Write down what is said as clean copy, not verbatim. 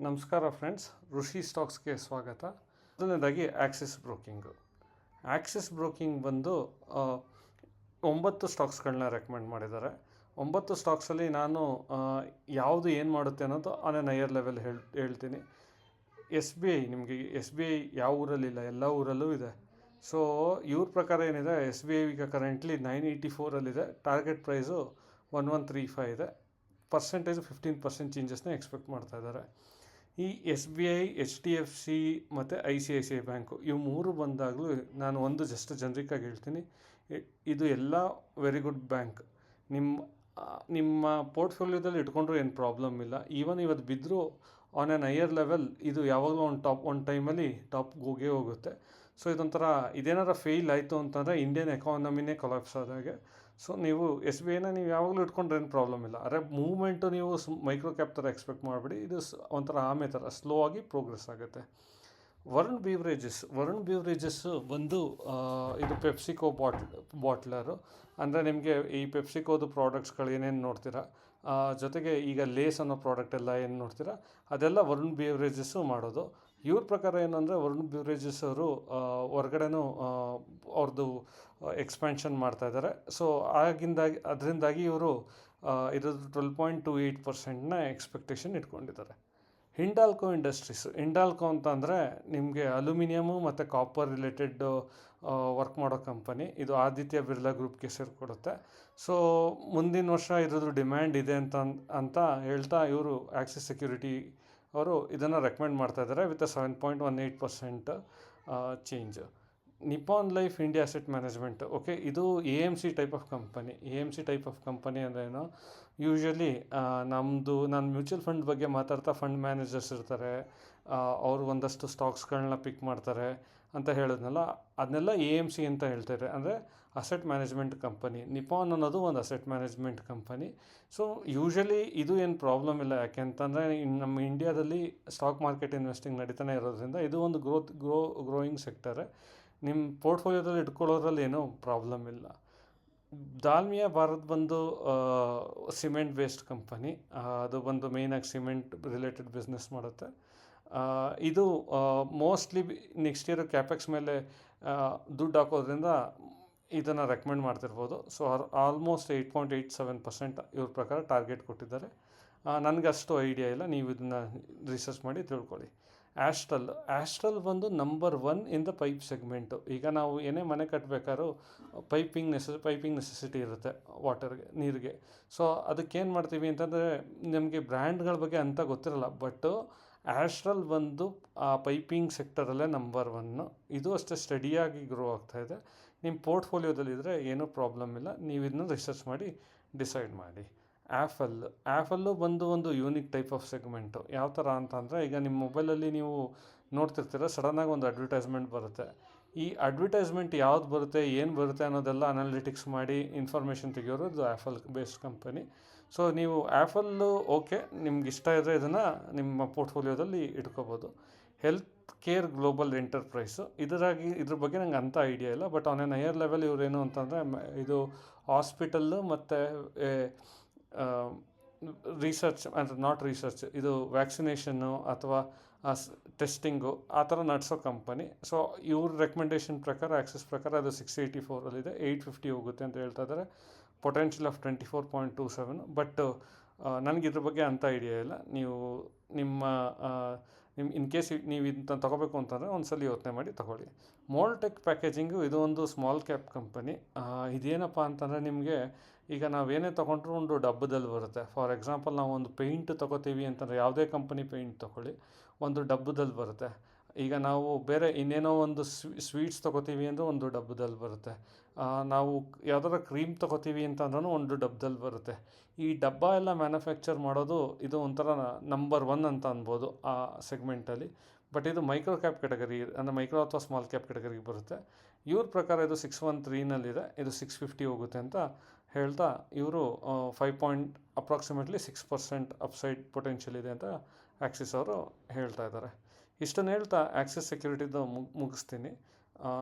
ನಮಸ್ಕಾರ ಫ್ರೆಂಡ್ಸ್, ಋಷಿ ಸ್ಟಾಕ್ಸ್ಗೆ ಸ್ವಾಗತ. ಮೊದಲನೇದಾಗಿ ಆಕ್ಸಿಸ್ ಬ್ರೋಕಿಂಗ್ ಬಂದು 9 ಸ್ಟಾಕ್ಸ್ಗಳನ್ನ ರೆಕಮೆಂಡ್ ಮಾಡಿದ್ದಾರೆ. 9 ಸ್ಟಾಕ್ಸಲ್ಲಿ ನಾನು ಯಾವುದು ಏನು ಮಾಡುತ್ತೆ ಅನ್ನೋದು ಆನ್ ಎನ್ ಹೈಯರ್ ಲೆವೆಲ್ ಹೇಳ್ತೀನಿ. SBI, ನಿಮಗೆ SBI ಯಾವ ಊರಲ್ಲಿಲ್ಲ, ಎಲ್ಲ ಊರಲ್ಲೂ ಇದೆ. ಸೊ ಇವ್ರ ಪ್ರಕಾರ ಏನಿದೆ, SBI ಈಗ ಕರೆಂಟ್ಲಿ 984 ಟಾರ್ಗೆಟ್ ಪ್ರೈಸು 1135 ಇದೆ. ಪರ್ಸೆಂಟೇಜು 15% ಚೇಂಜಸ್ನ ಎಕ್ಸ್ಪೆಕ್ಟ್ ಮಾಡ್ತಾ ಇದ್ದಾರೆ. ಈ SBI, HDFC ಮತ್ತು ICICI ಬ್ಯಾಂಕು ಇವು ಮೂರು ಬಂದಾಗಲೂ ನಾನು ಒಂದು ಜಸ್ಟ್ ಜನರಿಕಾಗಿ ಹೇಳ್ತೀನಿ, ಇದು ಎಲ್ಲ ವೆರಿ ಗುಡ್ ಬ್ಯಾಂಕ್. ನಿಮ್ಮ ಪೋರ್ಟ್ಫೋಲಿಯೋದಲ್ಲಿ ಇಟ್ಕೊಂಡ್ರೂ ಏನು ಪ್ರಾಬ್ಲಮ್ ಇಲ್ಲ. ಈವನ್ ಇವತ್ತು ಬಿದ್ದರೂ ಆನ್ ಆ್ಯನ್ ಹೈಯರ್ ಲೆವೆಲ್ ಇದು ಯಾವಾಗಲೂ ಒಂದು ಟೈಮಲ್ಲಿ ಟಾಪ್ಗೆ ಹೋಗುತ್ತೆ. ಸೊ ಇದೊಂಥರ ಇದೇನಾರ ಫೇಲ್ ಆಯಿತು ಅಂತಂದರೆ ಇಂಡಿಯನ್ ಎಕಾನಮಿನೇ ಕೊಲಾಪ್ಸ್ ಆದಾಗೆ. ಸೊ ನೀವು SBIನ ನೀವು ಯಾವಾಗಲೂ ಇಟ್ಕೊಂಡ್ರೆ ಏನು ಪ್ರಾಬ್ಲಮ್ ಇಲ್ಲ. ಆದರೆ ಮೂವ್ಮೆಂಟು ನೀವು ಮೈಕ್ರೋ ಕ್ಯಾಪ್ ಥರ ಎಕ್ಸ್ಪೆಕ್ಟ್ ಮಾಡಿಬಿಡಿ. ಇದು ಒಂಥರ ಆಮೆ ಥರ ಸ್ಲೋ ಆಗಿ ಪ್ರೋಗ್ರೆಸ್ ಆಗುತ್ತೆ. ವರುಣ್ ಬೀವ್ರೇಜಸ್ ಬಂದು ಇದು ಪೆಪ್ಸಿಕೋ ಬಾಟ್ಲರು. ಅಂದರೆ ನಿಮಗೆ ಈ ಪೆಪ್ಸಿಕೋದು ಪ್ರಾಡಕ್ಟ್ಸ್ಗಳು ಏನೇನು ನೋಡ್ತೀರಾ, ಜೊತೆಗೆ ಈಗ ಲೇಸ್ ಅನ್ನೋ ಪ್ರಾಡಕ್ಟ್ ಎಲ್ಲ ಏನು ನೋಡ್ತೀರಾ, ಅದೆಲ್ಲ ವರುಣ್ ಬೀವ್ರೇಜಸ್ಸು ಮಾಡೋದು. ಇವ್ರ ಪ್ರಕಾರ ಏನಂದರೆ, ವರುಣ್ ಬೀವ್ರೇಜಸ್ ಅವರು ಹೊರ್ಗಡೆನೂ ಅವ್ರದ್ದು ಎಕ್ಸ್ಪ್ಯಾನ್ಷನ್ ಮಾಡ್ತಾಯಿದ್ದಾರೆ. ಸೊ ಅದರಿಂದಾಗಿ ಇವರು ಇರೋದು 12.28% ಎಕ್ಸ್ಪೆಕ್ಟೇಷನ್ ಇಟ್ಕೊಂಡಿದ್ದಾರೆ. ಹಿಂಡಾಲ್ಕೋ ಅಂತ ಅಂದರೆ ನಿಮಗೆ ಅಲ್ಯೂಮಿನಿಯಮು ಮತ್ತು ಕಾಪರ್ ರಿಲೇಟೆಡ್ ವರ್ಕ್ ಮಾಡೋ ಕಂಪನಿ. ಇದು ಆದಿತ್ಯ ಬಿರ್ಲಾ ಗ್ರೂಪ್ಗೆ ಸೇರಿಕೊಡುತ್ತೆ. ಸೊ ಮುಂದಿನ ವರ್ಷ ಇರೋದು ಡಿಮ್ಯಾಂಡ್ ಇದೆ ಅಂತ ಹೇಳ್ತಾ ಇವರು ಆಕ್ಸಿಸ್ ಸೆಕ್ಯೂರಿಟಿ ಅವರು ಇದನ್ನು ರೆಕಮೆಂಡ್ ಮಾಡ್ತಾಯಿದ್ದಾರೆ with 7.18% change. Nippon life India asset management, okay, ಇದು AMC ಟೈಪ್ ಆಫ್ ಕಂಪನಿ ಅಂದ್ರೇನು, ಯೂಶ್ವಲಿ ನಾನು ಮ್ಯೂಚುವಲ್ ಫಂಡ್ ಬಗ್ಗೆ ಮಾತಾಡ್ತಾ ಫಂಡ್ ಮ್ಯಾನೇಜರ್ಸ್ ಇರ್ತಾರೆ, ಅವರು ಒಂದಷ್ಟು ಸ್ಟಾಕ್ಸ್ಗಳನ್ನ ಪಿಕ್ ಮಾಡ್ತಾರೆ ಅಂತ ಹೇಳಿದ್ನಲ್ಲ, ಅದನ್ನೆಲ್ಲ AMC ಅಂತ ಹೇಳ್ತಾರೆ. ಅಂದರೆ ಅಸೆಟ್ ಮ್ಯಾನೇಜ್ಮೆಂಟ್ ಕಂಪನಿ. ನಿಪಾನ್ ಅನ್ನೋದು ಒಂದು asset management company. So usually ಇದು ಏನು ಪ್ರಾಬ್ಲಮ್ ಇಲ್ಲ. ಯಾಕೆಂತಂದರೆ ನಮ್ಮ ಇಂಡಿಯಾದಲ್ಲಿ ಸ್ಟಾಕ್ ಮಾರ್ಕೆಟ್ ಇನ್ವೆಸ್ಟಿಂಗ್ ನಡೀತಾನೆ ಇರೋದ್ರಿಂದ ಇದು ಒಂದು ಗ್ರೋಯಿಂಗ್ ಸೆಕ್ಟರೇ. ನಿಮ್ಮ ಪೋರ್ಟ್ಫೋಲಿಯೋದಲ್ಲಿ ಇಟ್ಕೊಳ್ಳೋದ್ರಲ್ಲಿ ಏನೂ ಪ್ರಾಬ್ಲಮ್ ಇಲ್ಲ. ದಾಲ್ಮಿಯಾ ಭಾರತ್ ಬಂದು ಸಿಮೆಂಟ್ ಬೇಸ್ಡ್ ಕಂಪನಿ. ಅದು ಬಂದು ಮೇಯ್ನಾಗಿ ಸಿಮೆಂಟ್ ರಿಲೇಟೆಡ್ ಬಿಸ್ನೆಸ್ ಮಾಡುತ್ತೆ. ಇದು ಮೋಸ್ಟ್ಲಿ ನೆಕ್ಸ್ಟ್ ಇಯರ್ ಕ್ಯಾಪೆಕ್ಸ್ ಮೇಲೆ ದುಡ್ಡು ಹಾಕೋದ್ರಿಂದ ಇದನ್ನು ರೆಕಮೆಂಡ್ ಮಾಡ್ತಿರ್ಬೋದು. ಸೊ ಆಲ್ಮೋಸ್ಟ್ 8.87% ಇವ್ರ ಪ್ರಕಾರ ಟಾರ್ಗೆಟ್ ಕೊಟ್ಟಿದ್ದಾರೆ. ನನಗೆ ಅಷ್ಟು ಐಡಿಯಾ ಇಲ್ಲ, ನೀವು ಇದನ್ನು ರಿಸರ್ಚ್ ಮಾಡಿ ತಿಳ್ಕೊಳ್ಳಿ. ಆಸ್ಟ್ರಲ್ ಬಂದು number 1 in the pipe segment. ಈಗ ನಾವು ಏನೇ ಮನೆ ಕಟ್ಟಬೇಕಾದ್ರೂ ಪೈಪಿಂಗ್ ನೆಸೆಸಿಟಿ ಇರುತ್ತೆ ವಾಟರ್ಗೆ, ನೀರಿಗೆ. ಸೊ ಅದಕ್ಕೇನು ಮಾಡ್ತೀವಿ ಅಂತಂದರೆ, ನಮಗೆ ಬ್ರ್ಯಾಂಡ್ಗಳ ಬಗ್ಗೆ ಅಂತ ಗೊತ್ತಿರಲ್ಲ, ಬಟ್ ಆಸ್ಟ್ರಲ್ ಬಂದು ಆ ಪೈಪಿಂಗ್ ಸೆಕ್ಟರಲ್ಲೇ ನಂಬರ್ 1. ಇದು ಅಷ್ಟೇ ಸ್ಟಡಿಯಾಗಿ ಗ್ರೋ ಆಗ್ತಾಯಿದೆ. ನಿಮ್ಮ ಪೋರ್ಟ್ಫೋಲಿಯೋದಲ್ಲಿದ್ದರೆ ಏನೂ ಪ್ರಾಬ್ಲಮ್ ಇಲ್ಲ, ನೀವು ಇದನ್ನ ರಿಸರ್ಚ್ ಮಾಡಿ ಡಿಸೈಡ್ ಮಾಡಿ. ಆ್ಯಪಲ್ಲು ಬಂದು ಒಂದು ಯೂನಿಕ್ ಟೈಪ್ ಆಫ್ ಸೆಗ್ಮೆಂಟು. ಯಾವ ಥರ ಅಂತಂದರೆ, ಈಗ ನಿಮ್ಮ ಮೊಬೈಲಲ್ಲಿ ನೀವು ನೋಡ್ತಿರ್ತೀರ, ಸಡನ್ನಾಗಿ ಒಂದು ಅಡ್ವರ್ಟೈಸ್ಮೆಂಟ್ ಬರುತ್ತೆ. ಈ ಅಡ್ವರ್ಟೈಸ್ಮೆಂಟ್ ಯಾವ್ದು ಬರುತ್ತೆ, ಏನು ಬರುತ್ತೆ ಅನ್ನೋದೆಲ್ಲ ಅನಾಲಿಟಿಕ್ಸ್ ಮಾಡಿ ಇನ್ಫಾರ್ಮೇಷನ್ ತೆಗೆಯೋರು ಇದು ಆ್ಯಪಲ್ ಬೇಸ್ಡ್ ಕಂಪನಿ. ಸೊ ನೀವು ಆ್ಯಪಲ್ಲು ಓಕೆ, ನಿಮ್ಗೆ ಇಷ್ಟ ಇದ್ದರೆ ಇದನ್ನು ನಿಮ್ಮ ಪೋರ್ಟ್ಫೋಲಿಯೋದಲ್ಲಿ ಇಟ್ಕೋಬೋದು. ಹೆಲ್ತ್ ಕೇರ್ ಗ್ಲೋಬಲ್ ಎಂಟರ್ಪ್ರೈಸು, ಇದ್ರ ಬಗ್ಗೆ ನಂಗೆ ಅಂಥ ಐಡಿಯಾ ಇಲ್ಲ, but on N higher level ಇವರೇನು ಅಂತಂದರೆ, ಇದು ಹಾಸ್ಪಿಟಲ್ಲು ಮತ್ತು ರಿಸರ್ಚ್ ಅಂದರೆ ನಾಟ್ ರಿಸರ್ಚ್, ಇದು ವ್ಯಾಕ್ಸಿನೇಷನ್ನು ಅಥವಾ ಟೆಸ್ಟಿಂಗು ಆ ಥರ ನಡೆಸೋ ಕಂಪನಿ. ಸೊ ಇವ್ರ ರೆಕಮೆಂಡೇಷನ್ ಪ್ರಕಾರ, ಆಕ್ಸಿಸ್ ಪ್ರಕಾರ ಅದು 684 850 ಹೋಗುತ್ತೆ ಅಂತ ಹೇಳ್ತಾ ಇದ್ದಾರೆ. Potential of 24.27. ಬಟ್ ನನಗೆ ಇದ್ರ ಬಗ್ಗೆ ಅಂಥ ಐಡಿಯಾ ಇಲ್ಲ. ನೀವು ಇನ್ ಕೇಸ್ ನೀವು ಇದನ್ನ ತೊಗೋಬೇಕು ಅಂತಂದರೆ ಒಂದ್ಸಲ ಯೋಚನೆ ಮಾಡಿ ತೊಗೊಳ್ಳಿ. ಮೋಲ್ಟೆಕ್ ಪ್ಯಾಕೇಜಿಂಗು, ಇದು ಒಂದು ಸ್ಮಾಲ್ ಕ್ಯಾಪ್ ಕಂಪನಿ. ಇದೇನಪ್ಪ ಅಂತಂದರೆ, ನಿಮಗೆ ಈಗ ನಾವೇನೇ ತೊಗೊಂಡ್ರೂ ಒಂದು ಡಬ್ಬದಲ್ಲಿ ಬರುತ್ತೆ. ಫಾರ್ ಎಕ್ಸಾಂಪಲ್, ನಾವು ಒಂದು ಪೇಂಟ್ ತೊಗೋತೀವಿ ಅಂತಂದರೆ, ಯಾವುದೇ ಕಂಪನಿ ಪೇಂಟ್ ತೊಗೊಳ್ಳಿ, ಒಂದು ಡಬ್ಬದಲ್ಲಿ ಬರುತ್ತೆ. ಈಗ ನಾವು ಬೇರೆ ಇನ್ನೇನೋ ಒಂದು ಸ್ವೀಟ್ಸ್ ತೊಗೋತೀವಿ ಅಂದರೆ ಒಂದು ಡಬ್ಬದಲ್ಲಿ ಬರುತ್ತೆ. ನಾವು ಯಾವ್ದಾರ ಕ್ರೀಮ್ ತೊಗೋತೀವಿ ಅಂತಂದ್ರೂ ಒಂದು ಡಬ್ಬದಲ್ಲಿ ಬರುತ್ತೆ. ಈ ಡಬ್ಬ ಎಲ್ಲ ಮ್ಯಾನುಫ್ಯಾಕ್ಚರ್ ಮಾಡೋದು ಇದು ಒಂಥರ ನಂಬರ್ 1 ಅಂತ ಅನ್ಬೋದು ಆ ಸೆಗ್ಮೆಂಟಲ್ಲಿ. ಬಟ್ ಇದು ಮೈಕ್ರೋ ಕ್ಯಾಪ್ ಕೆಟಗರಿ, ಅಂದರೆ ಮೈಕ್ರೋ ಅಥವಾ ಸ್ಮಾಲ್ ಕ್ಯಾಪ್ ಕೆಟಗರಿಗೆ ಬರುತ್ತೆ. ಇವ್ರ ಪ್ರಕಾರ ಇದು 613ನಲ್ಲಿದೆ, ಇದು 650 ಹೋಗುತ್ತೆ ಅಂತ ಹೇಳ್ತಾ ಇವರು ಅಪ್ರಾಕ್ಸಿಮೇಟ್ಲಿ 6% ಅಪ್ಸೈಡ್ ಪೊಟೆನ್ಷಿಯಲ್ ಇದೆ ಅಂತ ಆಕ್ಸಿಸ್ ಅವರು ಹೇಳ್ತಾ ಇದ್ದಾರೆ. ಇಷ್ಟನ್ನು ಹೇಳ್ತಾ ಆಕ್ಸಿಸ್ ಸೆಕ್ಯೂರಿಟಿದು ಮುಗಿಸ್ತೀನಿ.